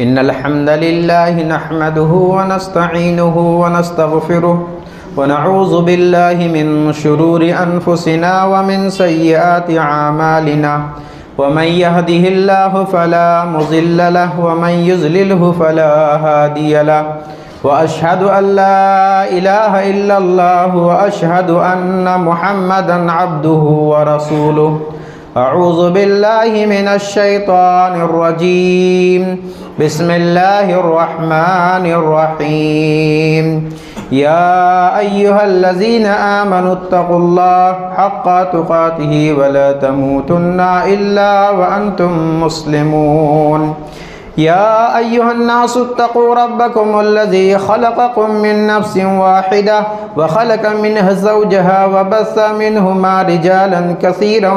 إن الحمد لله نحمده ونستعينه ونستغفره ونعوذ بالله من شرور أنفسنا ومن سيئات أعمالنا ومن يهده الله فلا مضل له ومن يضلله فلا هادي له وأشهد أن لا إله إلا الله وأشهد أن محمدا عبده ورسوله أعوذ بالله من الشيطان الرجيم بسم الله الرحمن الرحيم يا أيها الذين آمنوا اتقوا الله حق تقاته ولا تموتن إلا وأنتم مسلمون يا أيها الناس اتقوا ربكم الذي خلقكم من نفس واحدة وخلق منها زوجها وبث منهما رجالا كثيرا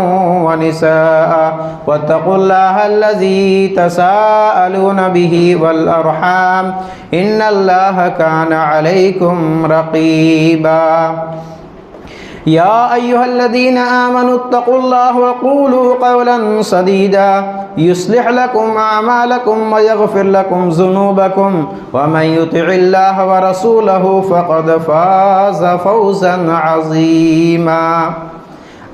ونساء واتقوا الله الذي تساءلون به والأرحام إن الله كان عليكم رقيبا يا أيها الذين آمنوا اتقوا الله وقولوا قولا سديدا يصلح لكم أعمالكم ويغفر لكم ذنوبكم ومن يطع الله ورسوله فقد فاز فوزا عظيما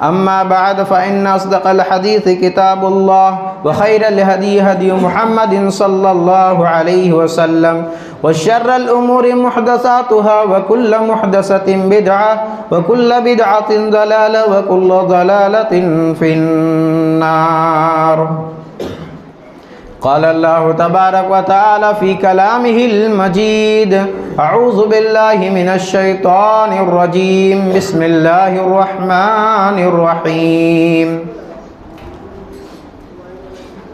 أما بعد فإن أصدق الحديث كتاب الله وخير الهدي هدي محمد صلى الله عليه وسلم وشر الأمور محدثاتها وكل محدثة بدعة وكل بدعة ضلالة وكل ضلالة في النار. قال الله تبارك وتعالى في كلامه المجيد أعوذ بالله من الشيطان الرجيم بسم الله الرحمن الرحيم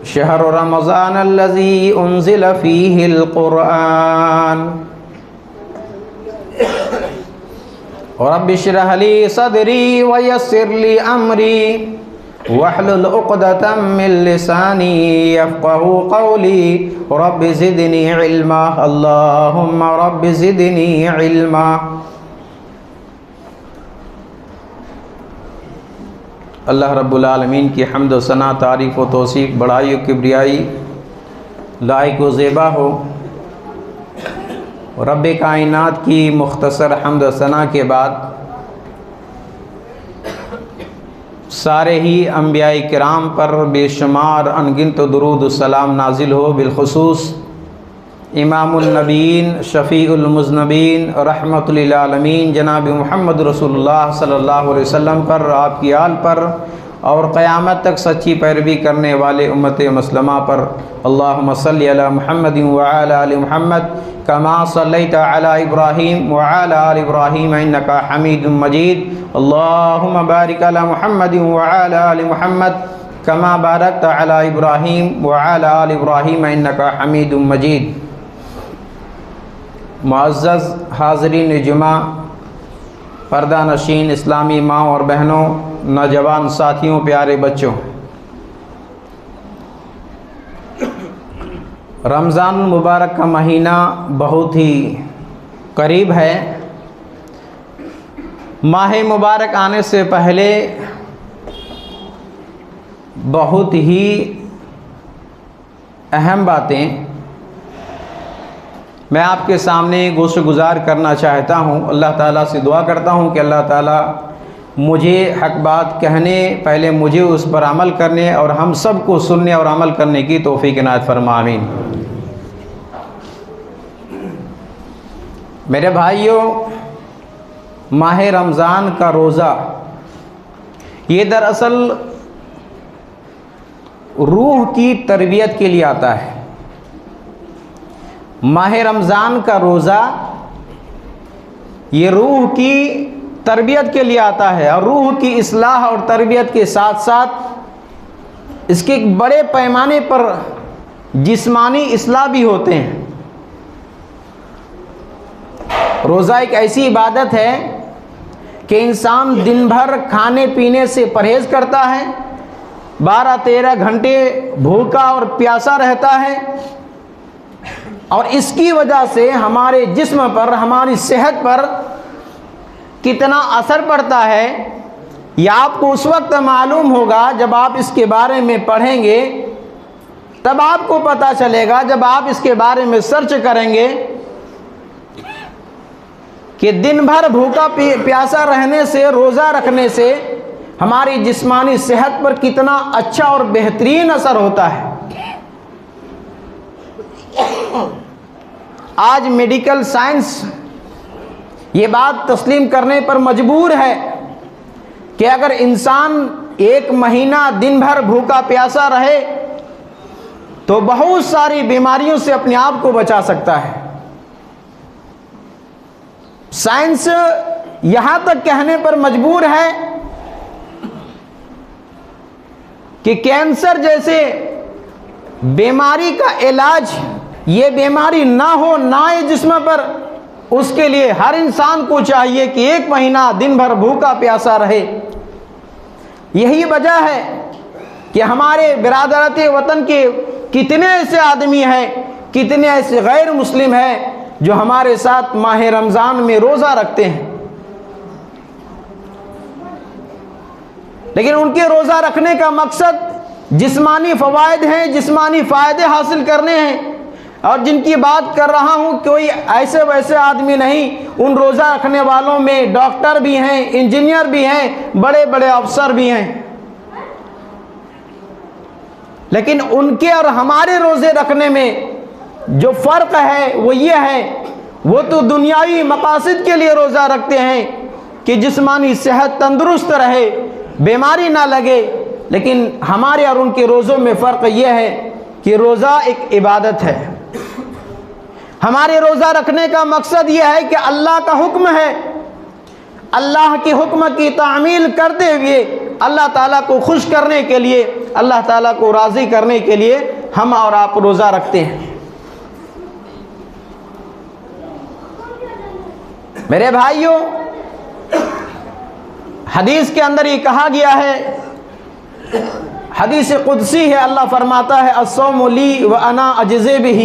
شهر رمضان الذي أنزل فيه القرآن رب اشرح لي صدري ويسر لي أمري واحلل عقدة من لساني يفقهوا قولي رب زدني علما اللهم رب زدني علما. اللہ رب العالمین کی حمد و ثنا تعریف و توصیف بڑائی و کبریائی لائق و زیبا ہو. رب کائنات کی مختصر حمد و ثنا کے بعد سارے ہی انبیاء کرام پر بے شمار انگنت درود السلام نازل ہو. بالخصوص امام النبیین شفیع المذنبین رحمۃ للعالمین جناب محمد رسول اللہ صلی اللہ علیہ وسلم پر، آپ کی آل پر اور قیامت تک سچی پیروی کرنے والے امت مسلمہ پر. اللہم صلی علی محمد وعلی آل محمد کما صلیت علی ابراہیم وعلی آل ابراہیم انک حمید مجید. اللہم بارک علی محمد وعلی آل محمد کما بارکت علی ابراہیم وعلی آل ابراہیم انک حمید مجید. معزز حاضرین جمعہ، پردہ نشین اسلامی ماں اور بہنوں، نوجوان ساتھیوں، پیارے بچوں، رمضان المبارک کا مہینہ بہت ہی قریب ہے. ماہ مبارک آنے سے پہلے بہت ہی اہم باتیں میں آپ کے سامنے گوش گزار کرنا چاہتا ہوں. اللہ تعالیٰ سے دعا کرتا ہوں کہ اللہ تعالیٰ مجھے حق بات کہنے، پہلے مجھے اس پر عمل کرنے اور ہم سب کو سننے اور عمل کرنے کی توفیق عنایت فرما. آمین. میرے بھائیوں، ماہ رمضان کا روزہ یہ دراصل روح کی تربیت کے لیے آتا ہے. ماہ رمضان کا روزہ یہ روح کی تربیت کے لیے آتا ہے، اور روح کی اصلاح اور تربیت کے ساتھ ساتھ اس کے ایک بڑے پیمانے پر جسمانی اصلاح بھی ہوتے ہیں. روزہ ایک ایسی عبادت ہے کہ انسان دن بھر کھانے پینے سے پرہیز کرتا ہے، 12-13 گھنٹے بھوکا اور پیاسا رہتا ہے، اور اس کی وجہ سے ہمارے جسم پر، ہماری صحت پر کتنا اثر پڑتا ہے یہ آپ کو اس وقت معلوم ہوگا جب آپ اس کے بارے میں پڑھیں گے تب آپ کو پتہ چلے گا جب آپ اس کے بارے میں سرچ کریں گے کہ دن بھر بھوکا پیاسا رہنے سے، روزہ رکھنے سے ہماری جسمانی صحت پر کتنا اچھا اور بہترین اثر ہوتا ہے۔ آج میڈیکل سائنس یہ بات تسلیم کرنے پر مجبور ہے کہ اگر انسان 1 مہینہ دن بھر بھوکا پیاسا رہے تو بہت ساری بیماریوں سے اپنے آپ کو بچا سکتا ہے۔ سائنس یہاں تک کہنے پر مجبور ہے کہ کینسر جیسے بیماری کا علاج، یہ بیماری نہ ہو نہ آئے جسم پر، اس کے لیے ہر انسان کو چاہیے کہ 1 مہینہ دن بھر بھوکا پیاسا رہے۔ یہی وجہ ہے کہ ہمارے برادرات وطن کے کتنے ایسے آدمی ہیں، کتنے ایسے غیر مسلم ہیں جو ہمارے ساتھ ماہ رمضان میں روزہ رکھتے ہیں، لیکن ان کے روزہ رکھنے کا مقصد جسمانی فوائد ہیں، جسمانی فائدے حاصل کرنے ہیں۔ اور جن کی بات کر رہا ہوں کوئی ایسے ویسے آدمی نہیں، ان روزہ رکھنے والوں میں ڈاکٹر بھی ہیں، انجینئر بھی ہیں، بڑے بڑے افسر بھی ہیں، لیکن ان کے اور ہمارے روزے رکھنے میں جو فرق ہے وہ یہ ہے، وہ تو دنیاوی مقاصد کے لیے روزہ رکھتے ہیں کہ جسمانی صحت تندرست رہے، بیماری نہ لگے، لیکن ہمارے اور ان کے روزوں میں فرق یہ ہے کہ روزہ ایک عبادت ہے۔ ہمارے روزہ رکھنے کا مقصد یہ ہے کہ اللہ کا حکم ہے، اللہ کے حکم کی تعمیل کرتے ہوئے اللہ تعالیٰ کو خوش کرنے کے لیے، اللہ تعالیٰ کو راضی کرنے کے لیے ہم اور آپ روزہ رکھتے ہیں۔ میرے بھائیوں، حدیث کے اندر یہ کہا گیا ہے، حدیث قدسی ہے، اللہ فرماتا ہے الصوم لی وانا اجزی بہ،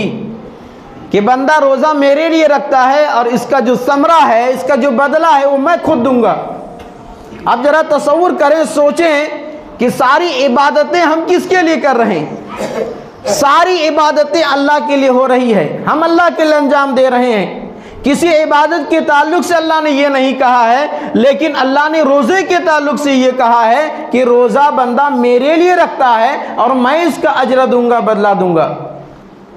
کہ بندہ روزہ میرے لیے رکھتا ہے اور اس کا جو ثمرہ ہے، اس کا جو بدلہ ہے وہ میں خود دوں گا۔ اب ذرا تصور کریں، سوچیں کہ ساری عبادتیں ہم کس کے لیے کر رہے ہیں؟ ساری عبادتیں اللہ کے لیے ہو رہی ہے، ہم اللہ کے لیے انجام دے رہے ہیں۔ کسی عبادت کے تعلق سے اللہ نے یہ نہیں کہا ہے، لیکن اللہ نے روزے کے تعلق سے یہ کہا ہے کہ روزہ بندہ میرے لیے رکھتا ہے اور میں اس کا اجر دوں گا، بدلہ دوں گا۔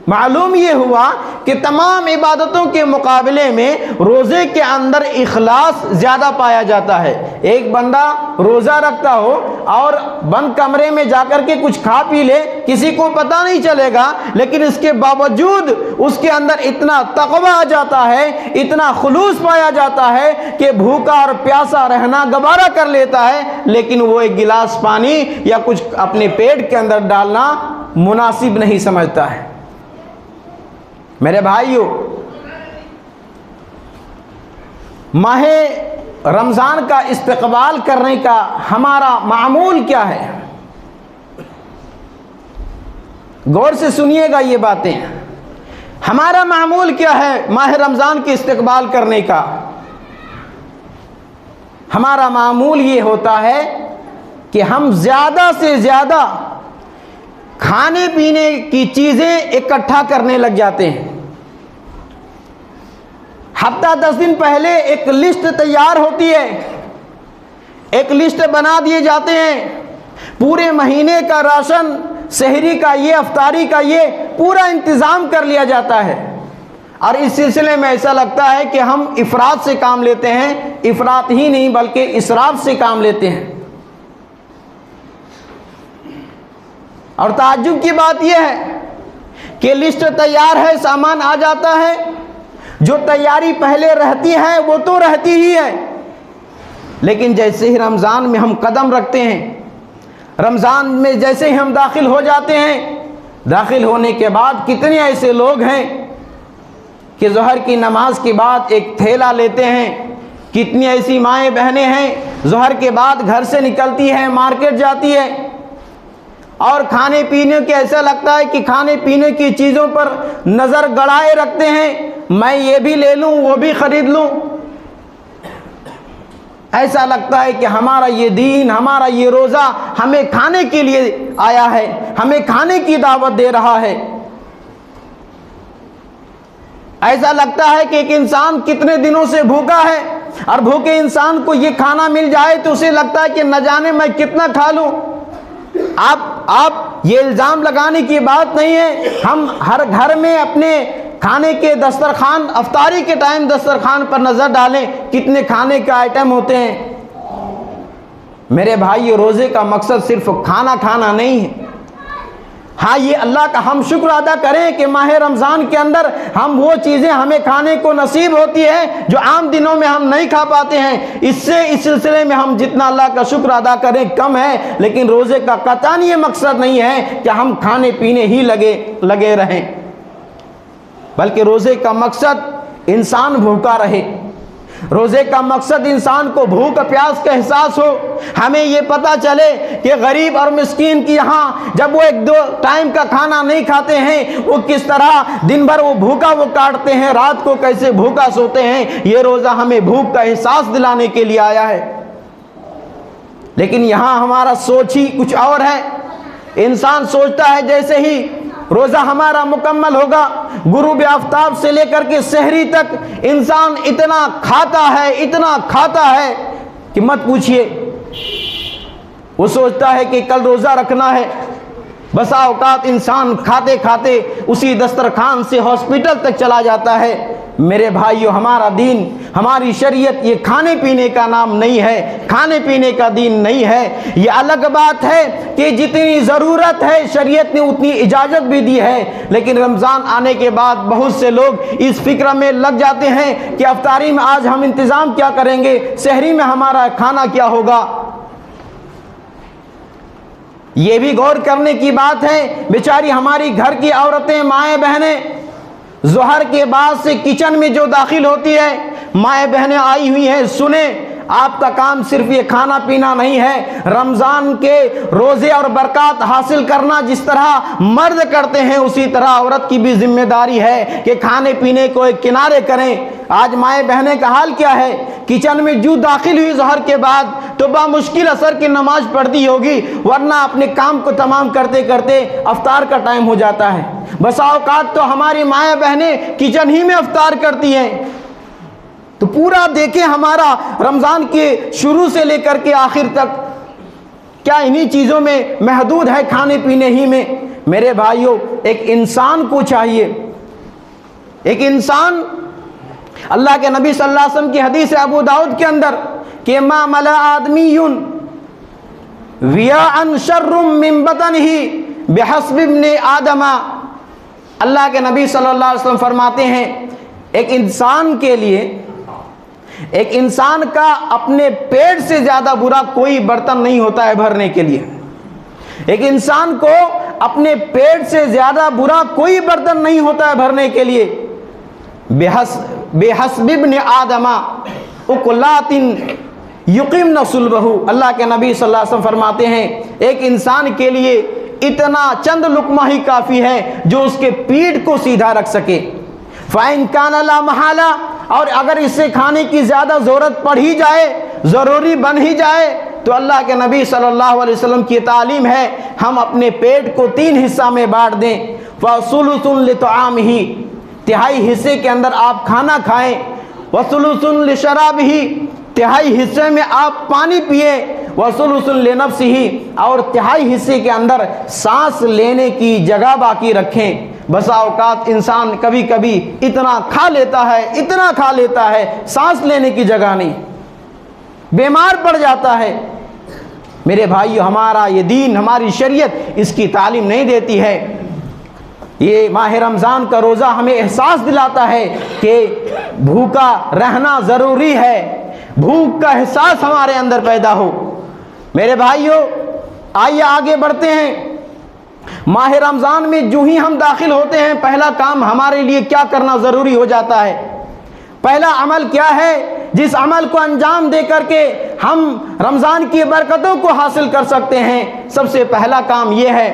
معلوم یہ ہوا کہ تمام عبادتوں کے مقابلے میں روزے کے اندر اخلاص زیادہ پایا جاتا ہے۔ ایک بندہ روزہ رکھتا ہو اور بند کمرے میں جا کر کے کچھ کھا پی لے، کسی کو پتہ نہیں چلے گا، لیکن اس کے باوجود اس کے اندر اتنا تقوی آ جاتا ہے، اتنا خلوص پایا جاتا ہے کہ بھوکا اور پیاسا رہنا گوارا کر لیتا ہے، لیکن وہ ایک گلاس پانی یا کچھ اپنے پیٹ کے اندر ڈالنا مناسب نہیں سمجھتا ہے۔ میرے بھائیوں، ماہ رمضان کا استقبال کرنے کا ہمارا معمول کیا ہے؟ غور سے سنیے گا یہ باتیں۔ ہمارا معمول کیا ہے ماہ رمضان کے استقبال کرنے کا؟ ہمارا معمول یہ ہوتا ہے کہ ہم زیادہ سے زیادہ کھانے پینے کی چیزیں اکٹھا کرنے لگ جاتے ہیں۔ ہفتہ 10 دن پہلے ایک لسٹ تیار ہوتی ہے، ایک لسٹ بنا دیے جاتے ہیں، پورے مہینے کا راشن، سحری کا یہ، افطاری کا یہ پورا انتظام کر لیا جاتا ہے، اور اس سلسلے میں ایسا لگتا ہے کہ ہم افراط سے کام لیتے ہیں، افراط ہی نہیں بلکہ اسراف سے کام لیتے ہیں۔ اور تعجب کی بات یہ ہے کہ لسٹ تیار ہے، سامان آ جاتا ہے، جو تیاری پہلے رہتی ہے وہ تو رہتی ہی ہے، لیکن جیسے ہی رمضان میں ہم قدم رکھتے ہیں، رمضان میں جیسے ہی ہم داخل ہو جاتے ہیں، داخل ہونے کے بعد کتنے ایسے لوگ ہیں کہ ظہر کی نماز کے بعد ایک تھیلا لیتے ہیں، کتنی ایسی مائیں بہنیں ہیں ظہر کے بعد گھر سے نکلتی ہیں، مارکیٹ جاتی ہے، اور کھانے پینے کے ایسا لگتا ہے کہ کھانے پینے کی چیزوں پر نظر گڑائے رکھتے ہیں، میں یہ بھی لے لوں وہ بھی خرید لوں۔ ایسا لگتا ہے کہ ہمارا یہ دین، ہمارا یہ روزہ ہمیں کھانے کے لیے آیا ہے، ہمیں کھانے کی دعوت دے رہا ہے۔ ایسا لگتا ہے کہ ایک انسان کتنے دنوں سے بھوکا ہے، اور بھوکے انسان کو یہ کھانا مل جائے تو اسے لگتا ہے کہ نہ جانے میں کتنا کھا لوں۔ آپ یہ الزام لگانے کی بات نہیں ہے، ہم ہر گھر میں اپنے کھانے کے دسترخوان، افطاری کے ٹائم دسترخوان پر نظر ڈالیں کتنے کھانے کے آئٹم ہوتے ہیں۔ میرے بھائی، روزے کا مقصد صرف کھانا کھانا نہیں ہے۔ ہاں، یہ اللہ کا ہم شکر ادا کریں کہ ماہ رمضان کے اندر ہم وہ چیزیں ہمیں کھانے کو نصیب ہوتی ہے جو عام دنوں میں ہم نہیں کھا پاتے ہیں۔ اس سلسلے میں ہم جتنا اللہ کا شکر ادا کریں کم ہے، لیکن روزے کا قطعاً یہ مقصد نہیں ہے کہ ہم کھانے پینے ہی لگے رہیں، بلکہ روزے کا مقصد انسان بھوکا رہے۔ روزے کا مقصد انسان کو بھوک پیاس کا احساس ہو۔ ہمیں یہ پتہ چلے کہ غریب اور مسکین کی یہاں جب وہ 1-2 ٹائم کا کھانا نہیں کھاتے ہیں، وہ کس طرح دن بھر وہ بھوکا کاٹتے ہیں، رات کو کیسے بھوکا سوتے ہیں۔ یہ روزہ ہمیں بھوک کا احساس دلانے کے لیے آیا ہے۔ لیکن یہاں ہمارا سوچ ہی کچھ اور ہے۔ انسان سوچتا ہے جیسے ہی روزہ ہمارا مکمل ہوگا، غروب آفتاب سے لے کر کے سحری تک انسان اتنا کھاتا ہے کہ مت پوچھئے۔ وہ سوچتا ہے کہ کل روزہ رکھنا ہے۔ بسا اوقات انسان کھاتے کھاتے اسی دسترخوان سے ہاسپٹل تک چلا جاتا ہے۔ میرے بھائیو، ہمارا دین، ہماری شریعت یہ کھانے پینے کا نام نہیں ہے، کھانے پینے کا دین نہیں ہے۔ یہ الگ بات ہے کہ جتنی ضرورت ہے شریعت نے اتنی اجازت بھی دی ہے، لیکن رمضان آنے کے بعد بہت سے لوگ اس فکر میں لگ جاتے ہیں کہ افطاری میں آج ہم انتظام کیا کریں گے، سحری میں ہمارا کھانا کیا ہوگا۔ یہ بھی غور کرنے کی بات ہے، بیچاری ہماری گھر کی عورتیں، مائیں بہنیں ظہر کے بعد سے کچن میں جو داخل ہوتی ہے، مائیں بہنیں آئی ہوئی ہیں، سنیں، آپ کا کام صرف یہ کھانا پینا نہیں ہے۔ رمضان کے روزے اور برکات حاصل کرنا جس طرح مرد کرتے ہیں، اسی طرح عورت کی بھی ذمہ داری ہے کہ کھانے پینے کو ایک کنارے کریں۔ آج مائیں بہنیں کا حال کیا ہے؟ کچن میں جو داخل ہوئی ظہر کے بعد تو بامشکل عصر کی نماز پڑھتی ہوگی، ورنہ اپنے کام کو تمام کرتے کرتے افطار کا ٹائم ہو جاتا ہے۔ بسا اوقات تو ہماری مائیں بہنیں کچن ہی میں افطار کرتی ہیں۔ تو پورا دیکھیں ہمارا رمضان کے شروع سے لے کر کے آخر تک کیا انہی چیزوں میں محدود ہے، کھانے پینے ہی میں؟ میرے بھائیوں، ایک انسان کو چاہیے، ایک انسان، اللہ کے نبی صلی اللہ علیہ وسلم کی حدیث ابو داؤد کے اندر کہ ما ملا آدمی ویاء شر من بطنہ بحسب ابن آدم، اللہ کے نبی صلی اللہ علیہ وسلم فرماتے ہیں ایک انسان کے لیے، ایک انسان کا اپنے پیٹ سے زیادہ برا کوئی برتن نہیں ہوتا ہے بھرنے کے لیے۔ ایک انسان کو اپنے پیٹ سے زیادہ برا کوئی برتن نہیں ہوتا ہے بھرنے کے لیے۔ بحسب ابن آدم اکلات یقیمن صلبہ، اللہ کے نبی صلی اللہ علیہ وسلم فرماتے ہیں ایک انسان کے لیے اتنا چند لقمہ ہی کافی ہے جو اس کے پیٹ کو سیدھا رکھ سکے۔ فَإِن كَانَ لَا مَحَالَةَ، اور اگر اس سے کھانے کی زیادہ ضرورت پڑ ہی جائے، ضروری بن ہی جائے، تو اللہ کے نبی صلی اللہ علیہ وسلم کی تعلیم ہے ہم اپنے پیٹ کو 3 حصہ میں بانٹ دیں۔ فَثُلُثٌ لِطَعَامِهِ، تہائی حصے کے اندر آپ کھانا کھائیں، وَثُلُثٌ لِشَرَابِهِ، تہائی حصے میں آپ پانی پئیں، وَثُلُثٌ لِنَفْسِهِ، اور تہائی حصے کے اندر سانس لینے کی جگہ باقی رکھیں۔ بسا اوقات انسان کبھی کبھی اتنا کھا لیتا ہے سانس لینے کی جگہ نہیں، بیمار پڑ جاتا ہے۔ میرے بھائیو، ہمارا یہ دین، ہماری شریعت اس کی تعلیم نہیں دیتی ہے۔ یہ ماہ رمضان کا روزہ ہمیں احساس دلاتا ہے کہ بھوکا رہنا ضروری ہے، بھوک کا احساس ہمارے اندر پیدا ہو۔ میرے بھائیو، آئیے آگے بڑھتے ہیں۔ ماہ رمضان میں جو ہی ہم داخل ہوتے ہیں، پہلا کام ہمارے لیے کیا کرنا ضروری ہو جاتا ہے؟ پہلا عمل کیا ہے جس عمل کو انجام دے کر کے ہم رمضان کی برکتوں کو حاصل کر سکتے ہیں؟ سب سے پہلا کام یہ ہے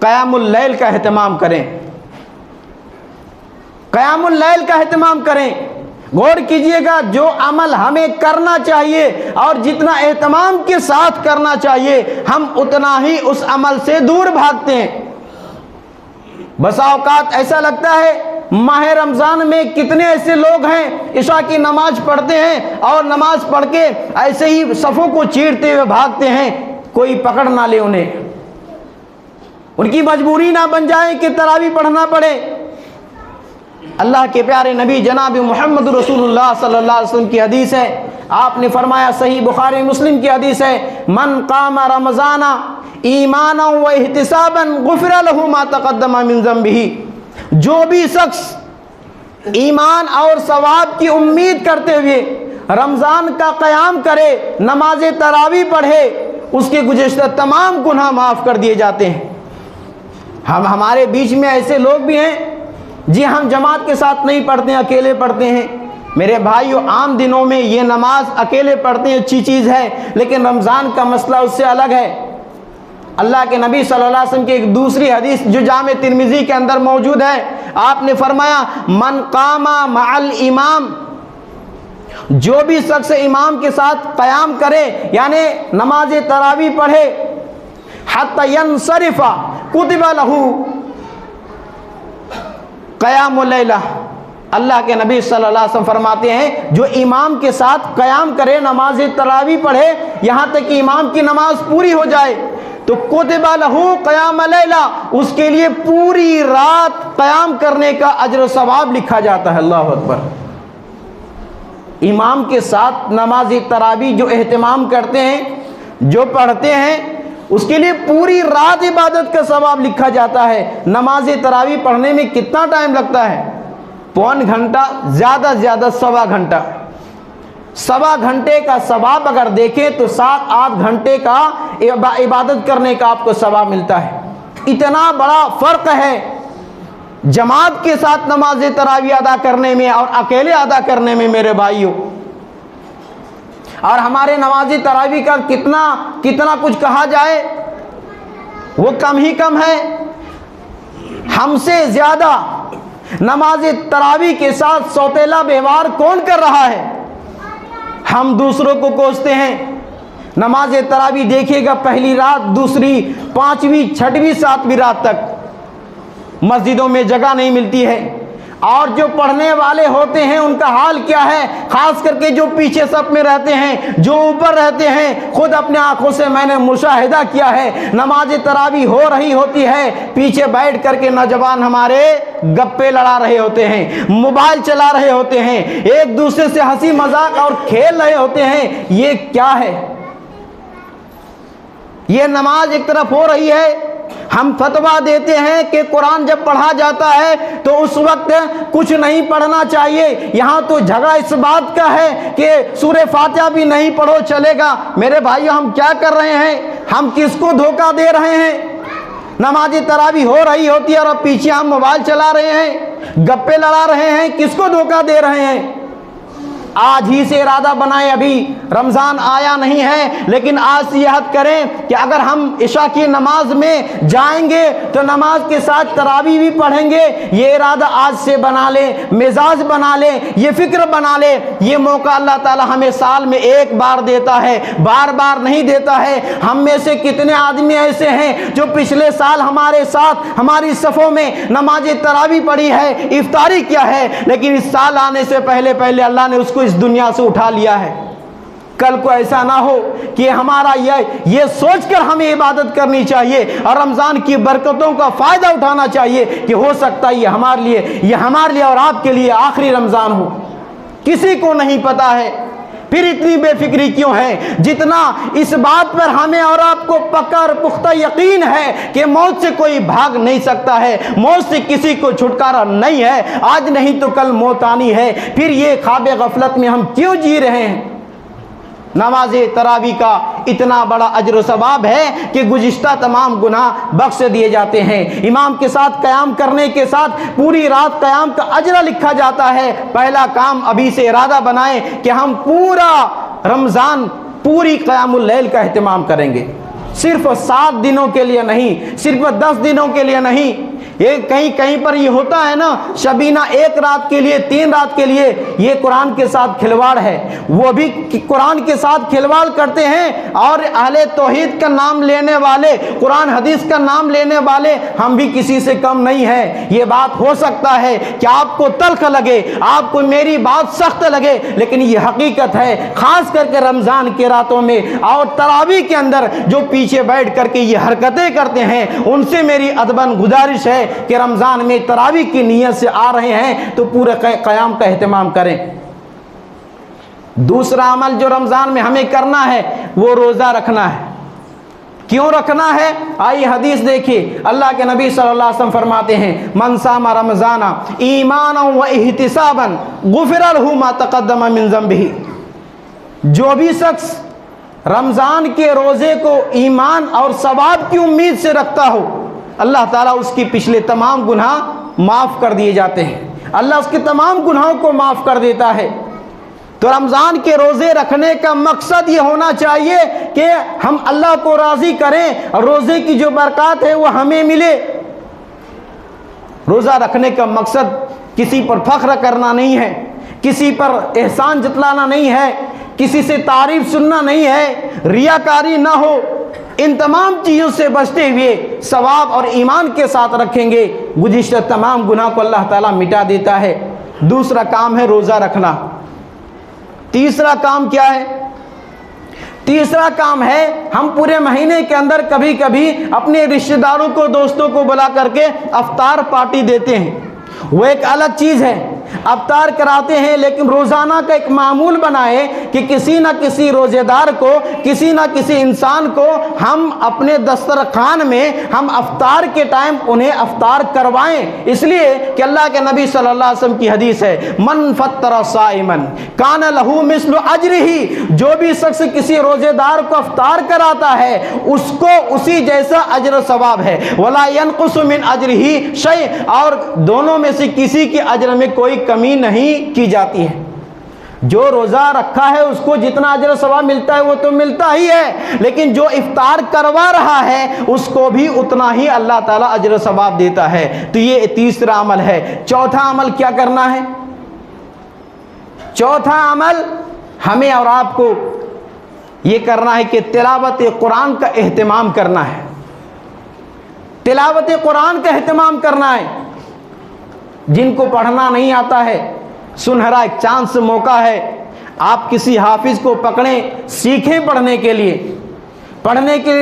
قیام اللیل کا اہتمام کریں، قیام اللیل کا اہتمام کریں۔ غور کیجئے گا، جو عمل ہمیں کرنا چاہیے اور جتنا اہتمام کے ساتھ کرنا چاہیے ہم اتنا ہی اس عمل سے دور بھاگتے ہیں۔ بسا اوقات ایسا لگتا ہے ماہ رمضان میں کتنے ایسے لوگ ہیں عشاء کی نماز پڑھتے ہیں اور نماز پڑھ کے ایسے ہی صفوں کو چیرتے ہوئے بھاگتے ہیں، کوئی پکڑ نہ لے انہیں، ان کی مجبوری نہ بن جائے کہ تراویح پڑھنا پڑے۔ اللہ کے پیارے نبی جناب محمد رسول اللہ صلی اللہ علیہ وسلم کی حدیث ہے، آپ نے فرمایا، صحیح بخاری مسلم کی حدیث ہے، من قام رمضان ایمانا و احتسابا غفر له ما تقدم من ذنبہ، جو بھی شخص ایمان اور ثواب کی امید کرتے ہوئے رمضان کا قیام کرے، نماز تراویح پڑھے، اس کے گزشتہ تمام گناہ معاف کر دیے جاتے ہیں۔ ہمارے بیچ میں ایسے لوگ بھی ہیں جی ہم جماعت کے ساتھ نہیں پڑھتے ہیں، اکیلے پڑھتے ہیں۔ میرے بھائیو، عام دنوں میں یہ نماز اکیلے پڑھتے ہیں اچھی چیز ہے، لیکن رمضان کا مسئلہ اس سے الگ ہے۔ اللہ کے نبی صلی اللہ علیہ وسلم کی ایک دوسری حدیث جو جامع ترمذی کے اندر موجود ہے، آپ نے فرمایا، من قام مع الامام، جو بھی شخص امام کے ساتھ قیام کرے یعنی نماز تراویح پڑھے، حتی ینصرف کتب لہ قیام اللیلہ، اللہ کے نبی صلی اللہ علیہ وسلم فرماتے ہیں جو امام کے ساتھ قیام کرے، نماز تراویح پڑھے یہاں تک کہ امام کی نماز پوری ہو جائے، تو کتب لہ قیام اللیلہ، اس کے لیے پوری رات قیام کرنے کا اجر و ثواب لکھا جاتا ہے۔ اللہ اکبر۔ امام کے ساتھ نماز تراویح جو اہتمام کرتے ہیں، جو پڑھتے ہیں، اس کے لیے پوری رات عبادت کا ثواب لکھا جاتا ہے۔ نماز تراویح پڑھنے میں کتنا ٹائم لگتا ہے؟ پون گھنٹہ، زیادہ سے زیادہ سوا گھنٹہ۔ سوا گھنٹے کا ثواب اگر دیکھیں تو 7-8 گھنٹے کا عبادت کرنے کا آپ کو ثواب ملتا ہے۔ اتنا بڑا فرق ہے جماعت کے ساتھ نماز تراویح ادا کرنے میں اور اکیلے ادا کرنے میں میرے بھائیوں۔ اور ہمارے نماز تراویح کا کتنا کچھ کہا جائے وہ کم ہی کم ہے۔ ہم سے زیادہ نماز تراویح کے ساتھ سوتیلا ویوہار کون کر رہا ہے؟ ہم دوسروں کو کوستے ہیں۔ نماز تراویح دیکھیے گا، پہلی رات، دوسری، 5ویں، 6ویں، 7ویں رات تک مسجدوں میں جگہ نہیں ملتی ہے۔ اور جو پڑھنے والے ہوتے ہیں ان کا حال کیا ہے؟ خاص کر کے جو پیچھے صف میں رہتے ہیں، جو اوپر رہتے ہیں، خود اپنے آنکھوں سے میں نے مشاہدہ کیا ہے، نماز تراویح ہو رہی ہوتی ہے، پیچھے بیٹھ کر کے نوجوان ہمارے گپے لڑا رہے ہوتے ہیں، موبائل چلا رہے ہوتے ہیں، ایک دوسرے سے ہنسی مذاق اور کھیل رہے ہوتے ہیں۔ یہ کیا ہے؟ یہ نماز ایک طرف ہو رہی ہے، ہم فتویٰ دیتے ہیں کہ قرآن جب پڑھا جاتا ہے تو اس وقت کچھ نہیں پڑھنا چاہیے، یہاں تو جھگڑا اس بات کا ہے کہ سورہ فاتحہ بھی نہیں پڑھو چلے گا۔ میرے بھائیو، ہم کیا کر رہے ہیں؟ ہم کس کو دھوکہ دے رہے ہیں؟ نماز تراویح ہو رہی ہوتی ہے اور اب پیچھے ہم موبائل چلا رہے ہیں، گپے لڑا رہے ہیں، کس کو دھوکہ دے رہے ہیں؟ آج ہی سے ارادہ بنائیں، ابھی رمضان آیا نہیں ہے لیکن آج سے عہد کریں کہ اگر ہم عشاء کی نماز میں جائیں گے تو نماز کے ساتھ تراویح بھی پڑھیں گے۔ یہ ارادہ آج سے بنا لیں، مزاج بنا لیں، یہ فکر بنا لیں۔ یہ موقع اللہ تعالی ہمیں سال میں ایک بار دیتا ہے، بار بار نہیں دیتا ہے۔ ہم میں سے کتنے آدمی ایسے ہیں جو پچھلے سال ہمارے ساتھ ہماری صفوں میں نماز تراویح پڑھی ہے، افطاری کیا ہے، لیکن اس سال آنے سے پہلے اللہ نے اس کو اس دنیا سے اٹھا لیا ہے۔ کل کو ایسا نہ ہو کہ ہمارا یہ سوچ کر ہمیں عبادت کرنی چاہیے اور رمضان کی برکتوں کا فائدہ اٹھانا چاہیے کہ ہو سکتا ہے یہ ہمارے لیے اور آپ کے لیے آخری رمضان ہو۔ کسی کو نہیں پتا ہے، پھر اتنی بے فکری کیوں ہے؟ جتنا اس بات پر ہمیں اور آپ کو پکا اور پختہ یقین ہے کہ موت سے کوئی بھاگ نہیں سکتا ہے، موت سے کسی کو چھٹکارا نہیں ہے، آج نہیں تو کل موت آنی ہے، پھر یہ خواب غفلت میں ہم کیوں جی رہے ہیں؟ نماز تراویح کا اتنا بڑا اجر و ثواب ہے کہ گزشتہ تمام گناہ بخش دیے جاتے ہیں۔ امام کے ساتھ قیام کرنے کے ساتھ پوری رات قیام کا اجر لکھا جاتا ہے۔ پہلا کام ابھی سے ارادہ بنائیں کہ ہم پورا رمضان پوری قیام اللیل کا اہتمام کریں گے، صرف 7 دنوں کے لیے نہیں، صرف 10 دنوں کے لیے نہیں، یہ کہیں پر یہ ہوتا ہے نا، شبینہ 1 رات کے لیے 3 رات کے لیے، یہ قرآن کے ساتھ کھلواڑ ہے۔ وہ بھی قرآن کے ساتھ کھلواڑ کرتے ہیں، اور اہل توحید کا نام لینے والے، قرآن حدیث کا نام لینے والے ہم بھی کسی سے کم نہیں ہیں۔ یہ بات ہو سکتا ہے کہ آپ کو تلخ لگے، آپ کو میری بات سخت لگے، لیکن یہ حقیقت ہے۔ خاص کر کے رمضان کے راتوں میں اور تراویح کے اندر جو پیچھے بیٹھ کر کے یہ حرکتیں کرتے ہیں، ان سے میری ادباً گزارش ہے کہ رمضان میں تراویح کی نیت سے آ رہے ہیں تو پورے قیام کا اہتمام کریں۔ دوسرا عمل جو رمضان میں ہمیں کرنا ہے وہ روزہ رکھنا ہے۔ کیوں رکھنا ہے؟ آئیے حدیث دیکھیے، اللہ کے نبی صلی اللہ علیہ وسلم فرماتے ہیں من صام رمضان ایمانا و احتسابا غفر له ما تقدم من ذنبه۔ جو بھی شخص رمضان کے روزے کو ایمان اور ثواب کی امید سے رکھتا ہو، اللہ تعالیٰ اس کی پچھلے تمام گناہ معاف کر دیے جاتے ہیں، اللہ اس کے تمام گناہوں کو معاف کر دیتا ہے۔ تو رمضان کے روزے رکھنے کا مقصد یہ ہونا چاہیے کہ ہم اللہ کو راضی کریں اور روزے کی جو برکات ہے وہ ہمیں ملے۔ روزہ رکھنے کا مقصد کسی پر فخر کرنا نہیں ہے، کسی پر احسان جتلانا نہیں ہے، کسی سے تعریف سننا نہیں ہے، ریاکاری نہ ہو۔ ان تمام چیزوں سے بچتے ہوئے ثواب اور ایمان کے ساتھ رکھیں گے، گزشتہ تمام گناہ کو اللہ تعالیٰ مٹا دیتا ہے۔ دوسرا کام ہے روزہ رکھنا۔ تیسرا کام کیا ہے؟ تیسرا کام ہے ہم پورے مہینے کے اندر کبھی کبھی اپنے رشتہ داروں کو، دوستوں کو بلا کر کے افطار پارٹی دیتے ہیں۔ وہ ایک الگ چیز ہے، افطار کراتے ہیں، لیکن روزانہ کا ایک معمول بنائے کہ کسی نہ کسی روزے دار کو، کسی نہ کسی انسان کو ہم اپنے دسترخوان میں ہم افطار کے ٹائم انہیں افطار کروائیں۔ اس لیے کہ اللہ کے نبی صلی اللہ علیہ وسلم کی حدیث ہے من فطر صائما کان لہ مثل اجرہ، جو بھی شخص کسی روزے دار کو افطار کراتا ہے اس کو اسی جیسا اجر و ثواب ہے، ولا ينقص من اجرہ شیء، اور دونوں میں سے کسی کے اجر میں کوئی کمی نہیں کی جاتی ہے۔ جو روزہ رکھا ہے اس کو جتنا اجر و ثواب ملتا ہے وہ تو ملتا ہی ہے، لیکن جو افطار کروا رہا ہے اس کو بھی اتنا ہی اللہ تعالیٰ اجر و ثواب دیتا ہے۔ تو یہ تیسرا عمل ہے۔ چوتھا عمل کیا کرنا ہے؟ چوتھا عمل ہمیں اور آپ کو یہ کرنا ہے کہ تلاوت قرآن کا اہتمام کرنا ہے۔ تلاوت قرآن کا اہتمام کرنا ہے۔ جن کو پڑھنا نہیں آتا ہے، سنہرا ایک چانس موقع ہے، آپ کسی حافظ کو پکڑیں، سیکھیں پڑھنے کے لیے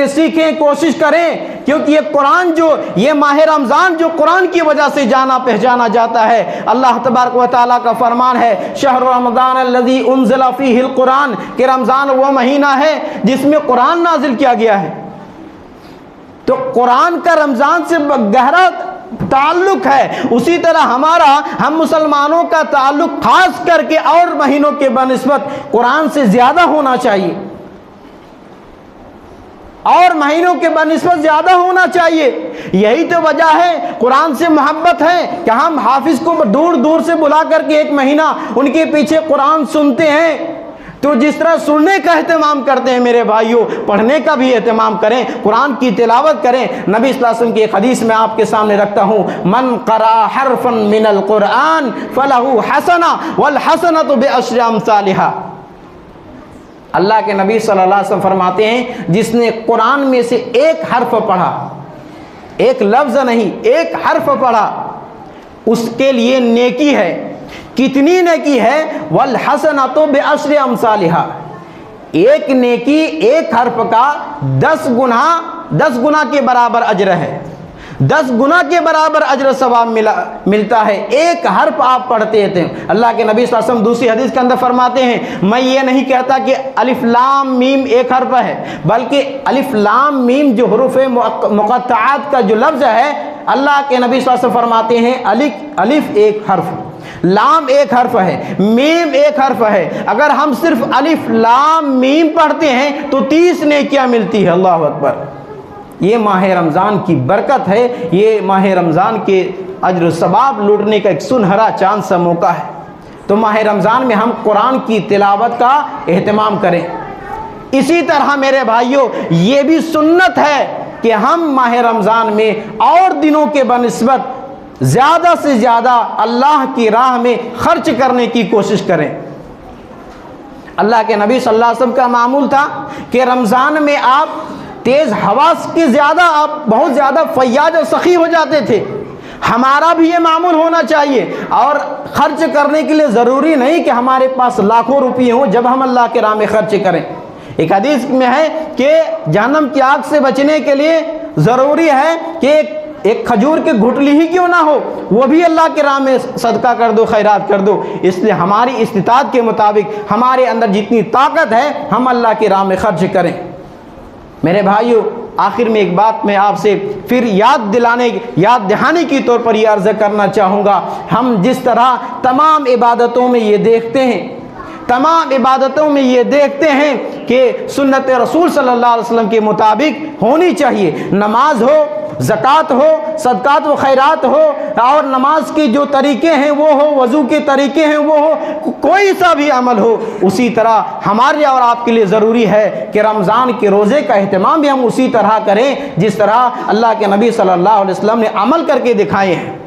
سیکھیں، کوشش کریں، کیونکہ یہ قرآن جو یہ ماہ رمضان جو قرآن کی وجہ سے جانا پہچانا جاتا ہے۔ اللہ تبارک و تعالیٰ کا فرمان ہے شہر رمضان الذی انزل فیہ القرآن، کہ رمضان وہ مہینہ ہے جس میں قرآن نازل کیا گیا ہے۔ تو قرآن کا رمضان سے گہرا تعلق ہے، اسی طرح ہم مسلمانوں کا تعلق خاص کر کے اور مہینوں کے بنسبت قرآن سے زیادہ ہونا چاہیے، اور مہینوں کے بنسبت زیادہ ہونا چاہیے۔ یہی تو وجہ ہے، قرآن سے محبت ہے کہ ہم حافظ کو دور دور سے بلا کر کے 1 مہینہ ان کے پیچھے قرآن سنتے ہیں۔ تو جس طرح سننے کا اہتمام کرتے ہیں میرے بھائیوں، پڑھنے کا بھی اہتمام کریں، قرآن کی تلاوت کریں۔ نبی صلی اللہ علیہ وسلم کی ایک حدیث میں آپ کے سامنے رکھتا ہوں، من قرأ حرفا من القرآن فلہ حسنہ والحسنۃ بعشر امثالہا۔ اللہ کے نبی صلی اللہ علیہ وسلم فرماتے ہیں جس نے قرآن میں سے ایک حرف پڑھا، ایک لفظ نہیں، ایک حرف پڑھا، اس کے لیے نیکی ہے۔ کتنی نیکی ہے؟ والحسنۃ بعشر امثالہا، ایک نیکی ایک حرف کا 10 گنا کے برابر اجر ہے، 10 گنا کے برابر اجر ثواب ملتا ہے، ایک حرف آپ پڑھتے ہیں۔ اللہ کے نبی صلی اللہ علیہ وسلم دوسری حدیث کے اندر فرماتے ہیں میں یہ نہیں کہتا کہ الف لام میم ایک حرف ہے، بلکہ الف لام میم جو حروف مقطعات کا جو لفظ ہے، اللہ کے نبی صلی اللہ علیہ وسلم فرماتے ہیں الف ایک حرف، لام ایک حرف ہے، میم ایک حرف ہے۔ اگر ہم صرف الف لام میم پڑھتے ہیں تو 30 نیکیاں ملتی ہے۔ اللہ اکبر! یہ ماہ رمضان کی برکت ہے، یہ ماہ رمضان کے اجر و ثواب لوٹنے کا ایک سنہرا چاند سا موقع ہے۔ تو ماہ رمضان میں ہم قرآن کی تلاوت کا اہتمام کریں۔ اسی طرح میرے بھائیوں یہ بھی سنت ہے کہ ہم ماہ رمضان میں اور دنوں کے بنسبت زیادہ سے زیادہ اللہ کی راہ میں خرچ کرنے کی کوشش کریں۔ اللہ کے نبی صلی اللہ علیہ وسلم کا معمول تھا کہ رمضان میں آپ تیز حواس کے زیادہ آپ بہت زیادہ فیاض اور سخی ہو جاتے تھے۔ ہمارا بھی یہ معمول ہونا چاہیے، اور خرچ کرنے کے لیے ضروری نہیں کہ ہمارے پاس لاکھوں روپے ہوں جب ہم اللہ کے راہ میں خرچ کریں۔ ایک حدیث میں ہے کہ جہنم کی آگ سے بچنے کے لیے ضروری ہے کہ ایک کھجور کے گھٹلی ہی کیوں نہ ہو، وہ بھی اللہ کے راہ میں صدقہ کر دو، خیرات کر دو۔ اس لیے ہماری استطاعت کے مطابق ہمارے اندر جتنی طاقت ہے ہم اللہ کے راہ میں خرچ کریں۔ میرے بھائیو، آخر میں ایک بات میں آپ سے پھر یاد دہانی کی طور پر یہ عرض کرنا چاہوں گا، ہم جس طرح تمام عبادتوں میں یہ دیکھتے ہیں کہ سنت رسول صلی اللہ علیہ وسلم کے مطابق ہونی چاہیے، نماز ہو، زکوٰۃ ہو، صدقات و خیرات ہو، اور نماز کے جو طریقے ہیں وہ ہو، وضو کے طریقے ہیں وہ ہو، کوئی سا بھی عمل ہو، اسی طرح ہمارے اور آپ کے لیے ضروری ہے کہ رمضان کے روزے کا اہتمام بھی ہم اسی طرح کریں جس طرح اللہ کے نبی صلی اللہ علیہ وسلم نے عمل کر کے دکھائے ہیں۔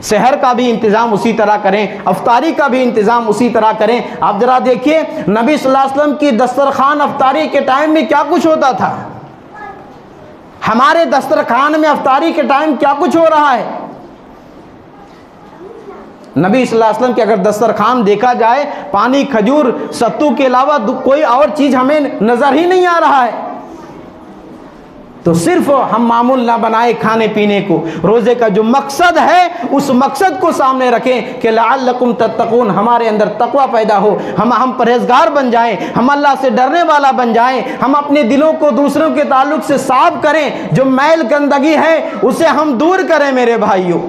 سحر کا بھی انتظام اسی طرح کریں، افطاری کا بھی انتظام اسی طرح کریں۔ آپ ذرا دیکھیے نبی صلی اللہ علیہ وسلم کی دسترخوان افطاری کے ٹائم میں کیا کچھ ہوتا تھا، ہمارے دسترخوان میں افطاری کے ٹائم کیا کچھ ہو رہا ہے۔ نبی صلی اللہ علیہ وسلم کے اگر دسترخوان دیکھا جائے، پانی، کھجور، ستو کے علاوہ کوئی اور چیز ہمیں نظر ہی نہیں آ رہا ہے۔ تو صرف ہم معمول نہ بنائے کھانے پینے کو، روزے کا جو مقصد ہے اس مقصد کو سامنے رکھیں کہ لعلکم تتقون، ہمارے اندر تقوی پیدا ہو، ہم پرہیزگار بن جائیں، ہم اللہ سے ڈرنے والا بن جائیں، ہم اپنے دلوں کو دوسروں کے تعلق سے صاف کریں، جو میل گندگی ہے اسے ہم دور کریں۔ میرے بھائیوں،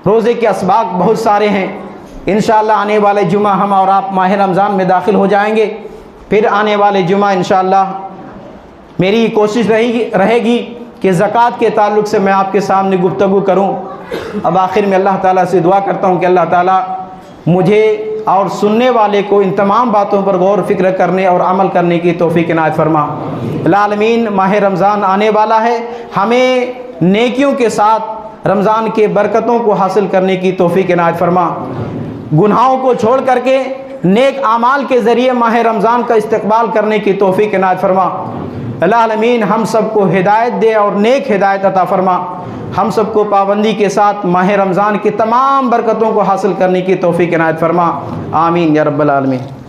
روزے کے اسباق بہت سارے ہیں، انشاءاللہ آنے والے جمعہ ہم اور آپ ماہ رمضان میں داخل ہو جائیں گے۔ پھر آنے والے جمعہ انشاءاللہ میری کوشش رہے گی کہ زکوٰۃ کے تعلق سے میں آپ کے سامنے گفتگو کروں۔ اب آخر میں اللہ تعالیٰ سے دعا کرتا ہوں کہ اللہ تعالیٰ مجھے اور سننے والے کو ان تمام باتوں پر غور و فکر کرنے اور عمل کرنے کی توفیق عنایت فرما۔ العالمین، ماہ رمضان آنے والا ہے، ہمیں نیکیوں کے ساتھ رمضان کے برکتوں کو حاصل کرنے کی توفیق عنایت فرما۔ گناہوں کو چھوڑ کر کے نیک اعمال کے ذریعے ماہ رمضان کا استقبال کرنے کی توفیق عنایت فرما۔ العالمین، ہم سب کو ہدایت دے اور نیک ہدایت عطا فرما۔ ہم سب کو پابندی کے ساتھ ماہ رمضان کی تمام برکتوں کو حاصل کرنے کی توفیق عنایت فرما۔ آمین یا رب العالمین۔